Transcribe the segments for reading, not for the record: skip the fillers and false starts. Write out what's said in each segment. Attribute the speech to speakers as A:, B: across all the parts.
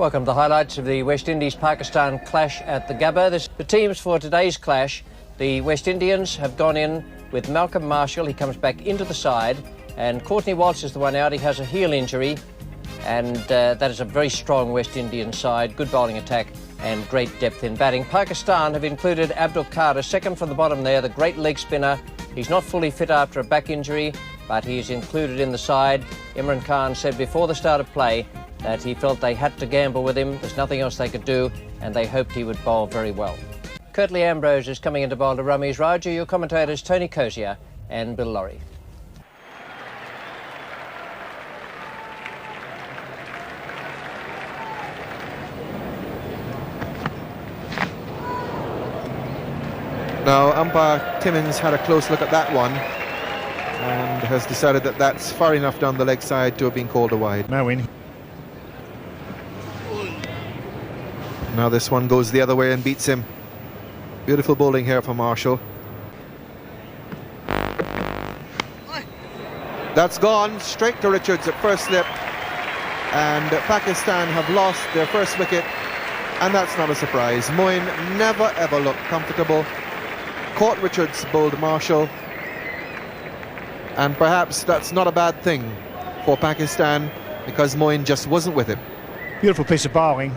A: Welcome to the highlights of the West Indies-Pakistan clash at the Gabba. The teams for today's clash, the West Indians have gone in with Malcolm Marshall. He comes back into the side, and Courtney Walsh is the one out. He has a heel injury, and that is a very strong West Indian side. Good bowling attack and great depth in batting. Pakistan have included Abdul Qadir, second from the bottom there, the great leg spinner. He's not fully fit after a back injury, but he's included in the side. Imran Khan said before the start of play that he felt they had to gamble with him. There's nothing else they could do, and they hoped he would bowl very well. Curtly Ambrose is coming into bowl to Ramesh Raju. Your commentators Tony Cozier and Bill Laurie.
B: Now, umpire Timmins had a close look at that one and has decided that that's far enough down the leg side to have been called a wide.
C: No win.
B: Now this one goes the other way and beats him. Beautiful bowling here for Marshall. That's gone straight to Richards at first slip, and Pakistan have lost their first wicket, and that's not a surprise. Moin never ever looked comfortable. Caught Richards, bowled Marshall, and perhaps that's not a bad thing for Pakistan because Moin just wasn't with him.
C: Beautiful piece of bowling.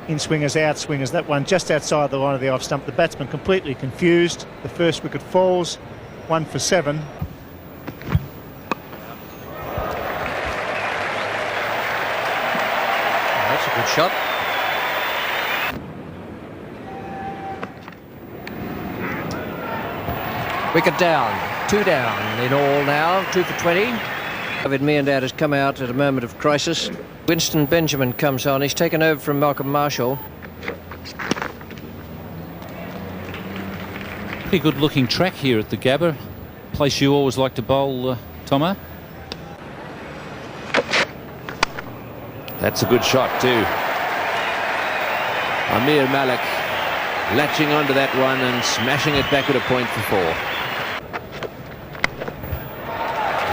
C: In swingers, out swingers. That one just outside the line of the off stump. The batsman completely confused. The first wicket falls. 1 for 7.
A: That's a good shot. Wicket down. 2 down in all now. 2 for 20. David Miandad has come out at a moment of crisis. Winston Benjamin comes on. He's taken over from Malcolm Marshall.
D: Pretty good looking track here at the Gabba. Place you always like to bowl, Tomo.
E: That's a good shot too. Amir Malik latching onto that one and smashing it back at a point for 4.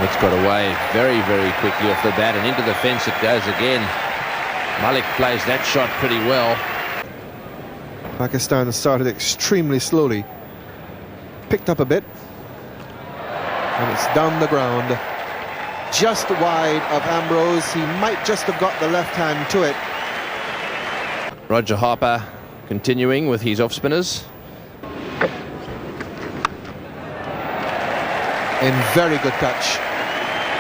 E: It's got away very, very quickly off the bat, and into the fence it goes again. Malik plays that shot pretty well.
B: Pakistan started extremely slowly. Picked up a bit. And it's down the ground. Just wide of Ambrose. He might just have got the left hand to it.
E: Roger Harper continuing with his off spinners.
B: In very good touch.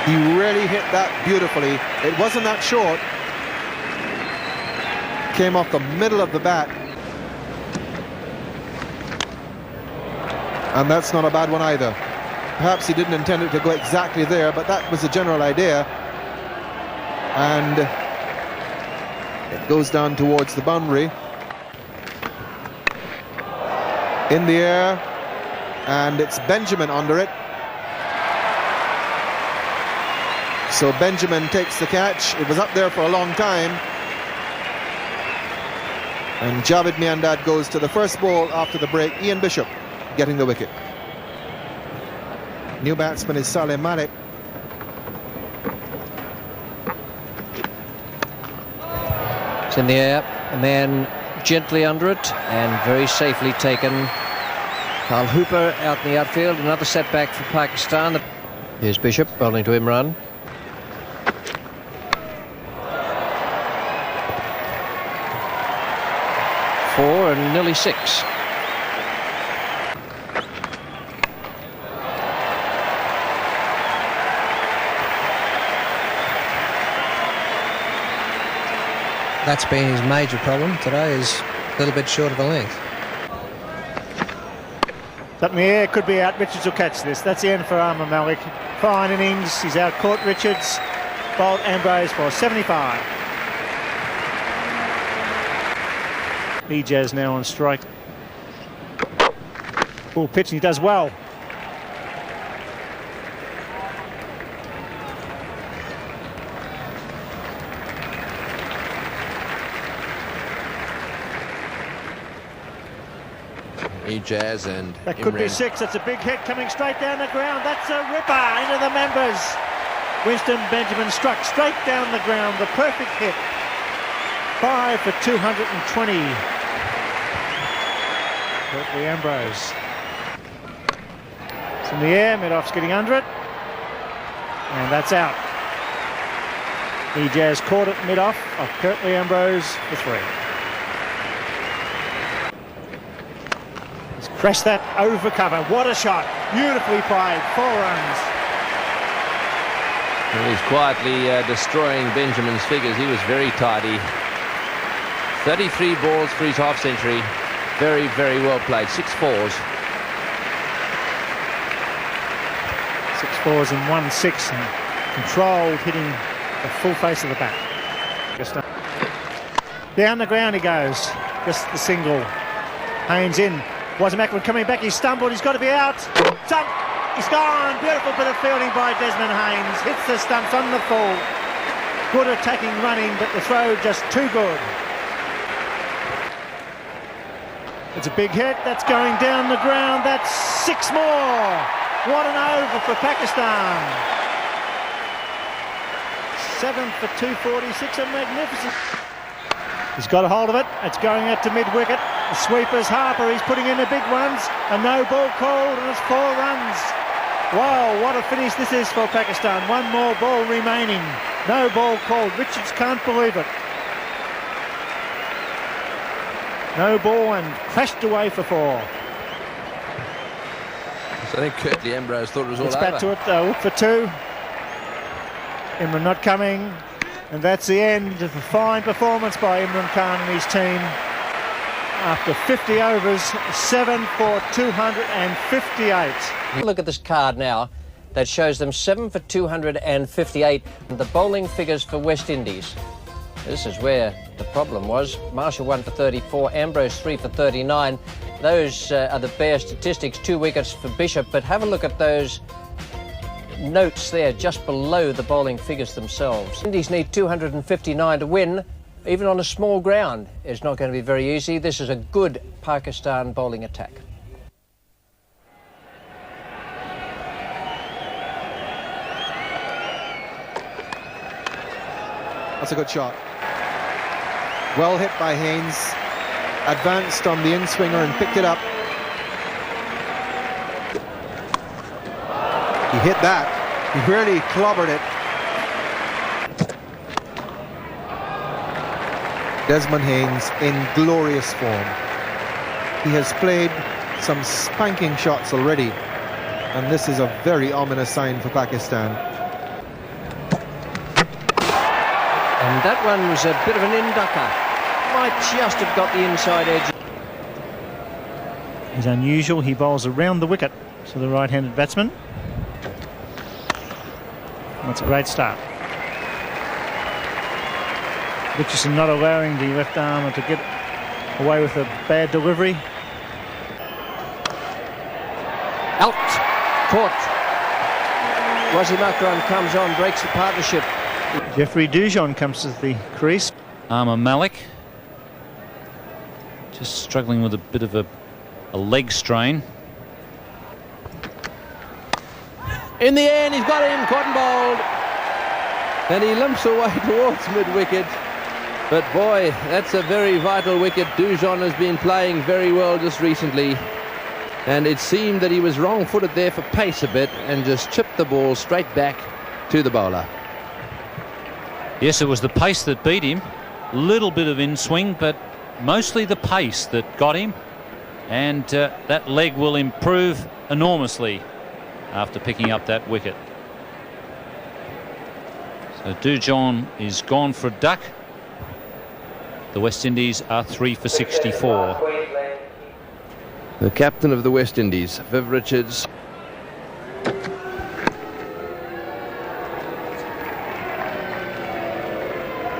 B: He really hit that beautifully. It wasn't that short. Came off the middle of the bat. And that's not a bad one either. Perhaps he didn't intend it to go exactly there, but that was the general idea. And it goes down towards the boundary. In the air, and it's Benjamin under it. So Benjamin takes the catch. It was up there for a long time. And Javed Miandad goes to the first ball after the break. Ian Bishop getting the wicket. New batsman is Saleh Malik.
A: It's in the air. A man gently under it and very safely taken. Carl Hooper out in the outfield. Another setback for Pakistan. Here's Bishop bowling to Imran. 4 and nearly 6.
F: That's been his major problem today, is a little bit short of the length.
C: Up in the air, could be out. Richards will catch this. That's the end for Amir Malik. Fine innings. He's out caught Richards. Bowled Ambrose for 75. Ejaz now on strike. Full pitch, and he does well.
E: Ejaz and
C: that could be 6. That's a big hit coming straight down the ground. That's a ripper into the members. Winston Benjamin struck straight down the ground. The perfect hit. 5 for 220. Berkeley Ambrose. It's in the air, Medoff's getting under it. And that's out. Ejaz caught it mid-off of Kirtley Ambrose for 3. He's crashed that over cover. What a shot. Beautifully played. 4 runs.
E: He's quietly destroying Benjamin's figures. He was very tidy. 33 balls for his half century. Very, very well played. 6 fours.
C: 6 fours in 1-6 and controlled, hitting the full face of the bat. Down the ground he goes. Just the single. Haynes in. Wasim coming back. He's stumbled. He's got to be out. Stump. He's gone. Beautiful bit of fielding by Desmond Haynes. Hits the stumps on the full. Good attacking running, but the throw just too good. It's a big hit. That's going down the ground. That's 6 more. What an over for Pakistan. 7 for 246, a magnificent. He's got a hold of it. It's going out to mid-wicket. The sweeper's Harper. He's putting in the big ones. A no ball called, and it's 4 runs. Wow, what a finish this is for Pakistan. 1 more ball remaining. No ball called. Richards can't believe it. No ball and crashed away for 4.
E: So I think Kirtley Ambrose thought it was all over.
C: It's back to it, though, for 2. Imran not coming, and that's the end of a fine performance by Imran Khan and his team. After 50 overs, 7 for 258.
A: Look at this card now that shows them 7 for 258. The bowling figures for West Indies. This is where the problem was. Marshall 1 for 34, Ambrose 3 for 39. Those are the bare statistics. 2 wickets for Bishop, but have a look at those notes there just below the bowling figures themselves. Indies need 259 to win, even on a small ground. It's not going to be very easy. This is a good Pakistan bowling attack.
B: That's a good shot. Well hit by Haynes. Advanced on the in-swinger and picked it up. He hit that. He really clobbered it. Desmond Haynes in glorious form. He has played some spanking shots already, and this is a very ominous sign for Pakistan.
A: And that one was a bit of an in-ducker. Might just have got the inside edge.
C: He's unusual. He bowls around the wicket to the right-handed batsman. That's a great start. Richardson not allowing the left armer to get away with a bad delivery.
A: Out. Caught. Wasim Akram comes on, breaks the partnership.
C: Jeffrey Dujon comes to the crease.
D: Armour Malik just struggling with a bit of a leg strain.
E: In the end, he's got him, caught and bowled. And he limps away towards mid-wicket. But boy, that's a very vital wicket. Dujon has been playing very well just recently. And it seemed that he was wrong-footed there for pace a bit and just chipped the ball straight back to the bowler.
D: Yes, it was the pace that beat him. Little bit of in-swing, but mostly the pace that got him. And that leg will improve enormously after picking up that wicket. So Dujon is gone for a duck. The West Indies are 3 for 64.
E: The captain of the West Indies, Viv Richards.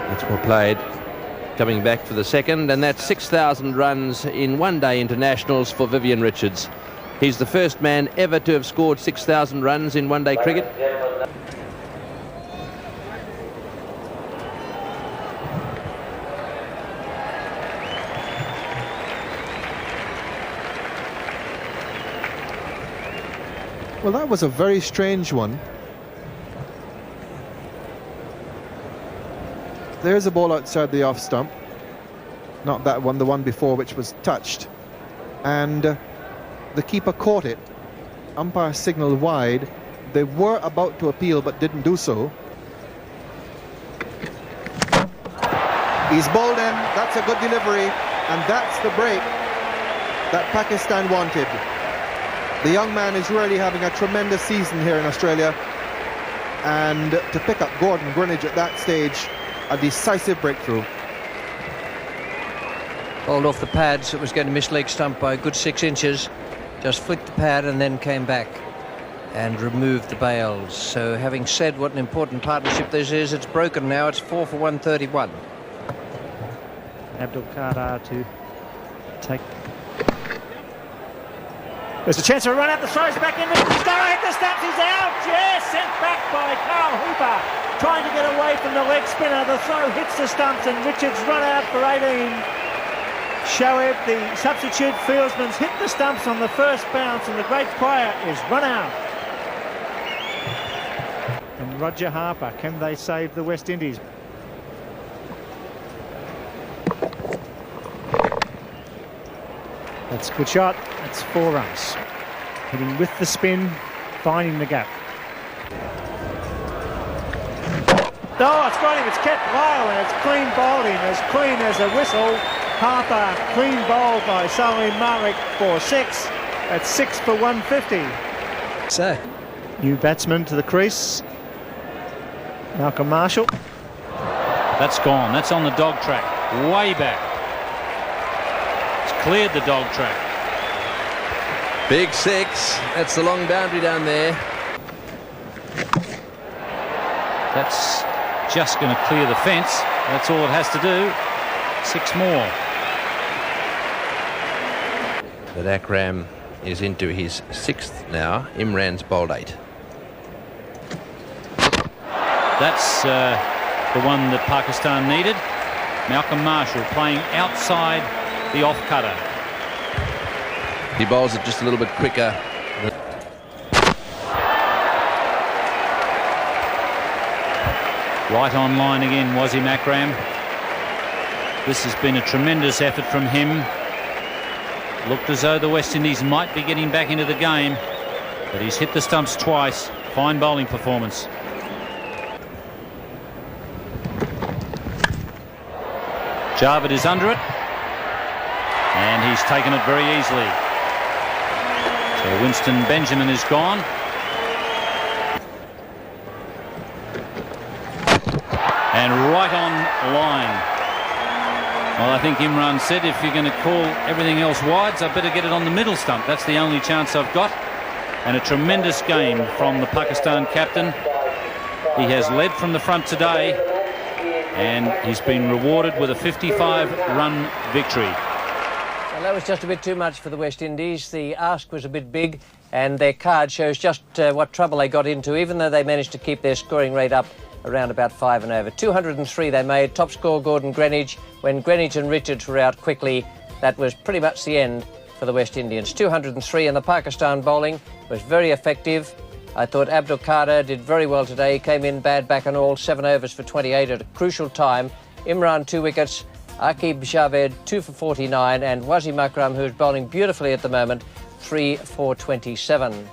E: That's well played. Coming back for the second, and that's 6,000 runs in one-day internationals for Vivian Richards. He's the first man ever to have scored 6,000 runs in one-day cricket.
B: Well, that was a very strange one. There's a ball outside the off stump. not that one, the one before, which was touched. And the keeper caught it. Umpire signalled wide. They were about to appeal but didn't do so. He's bowled in. That's a good delivery, and that's the break that Pakistan wanted. The young man is really having a tremendous season here in Australia, and to pick up Gordon Greenidge at that stage, a decisive breakthrough.
A: Bowled off the pads. It was going to miss leg stump by a good 6 inches. Just flicked the pad and then came back and removed the bails. So having said what an important partnership this is, it's broken now. It's 4 for 131.
C: Abdul Qadir to take. There's a chance for a run out. The throws back in. He's going to hit the stumps. He's out. Yes, sent back by Carl Hooper. Trying to get away from the leg spinner. The throw hits the stumps and Richards run out for 18. Shoaib, the substitute fieldsman's hit the stumps on the first bounce, and the great player is run out. And Roger Harper, can they save the West Indies? That's a good shot. That's 4 runs. Hitting with the spin, finding the gap. Oh, it's got him. It's kept low and it's clean bowled him, as clean as a whistle. Harper clean bowled by Salim Malik for 6. That's 6 for 150.
F: So,
C: New batsman to the crease. Malcolm Marshall.
D: That's gone. That's on the dog track. Way back. It's cleared the dog track.
E: Big 6. That's the long boundary down there.
D: That's just going to clear the fence. That's all it has to do. 6 more.
E: But Akram is into his 6th now. Imran's bowled 8.
D: That's the one that Pakistan needed. Malcolm Marshall playing outside the off-cutter.
E: He bowls it just a little bit quicker.
D: Right on line again, Wasim Akram. This has been a tremendous effort from him. Looked as though the West Indies might be getting back into the game, but he's hit the stumps twice. Fine bowling performance. Javed is under it, and he's taken it very easily. So Winston Benjamin is gone. And right on line. Well, I think Imran said, if you're going to call everything else wides, I better get it on the middle stump. That's the only chance I've got. And a tremendous game from the Pakistan captain. He has led from the front today, and he's been rewarded with a 55-run victory.
A: Well, that was just a bit too much for the West Indies. The ask was a bit big, and their card shows just what trouble they got into, even though they managed to keep their scoring rate up around about 5 and over. 203 they made. Top score Gordon Greenidge. When Greenidge and Richards were out quickly, that was pretty much the end for the West Indians. 203, and the Pakistan bowling was very effective. I thought Abdul Qadir did very well today. He came in bad back and all, 7 overs for 28 at a crucial time. Imran 2 wickets. Aqib Javed 2 for 49, and Wasim Akram, who's bowling beautifully at the moment, 3 for 27.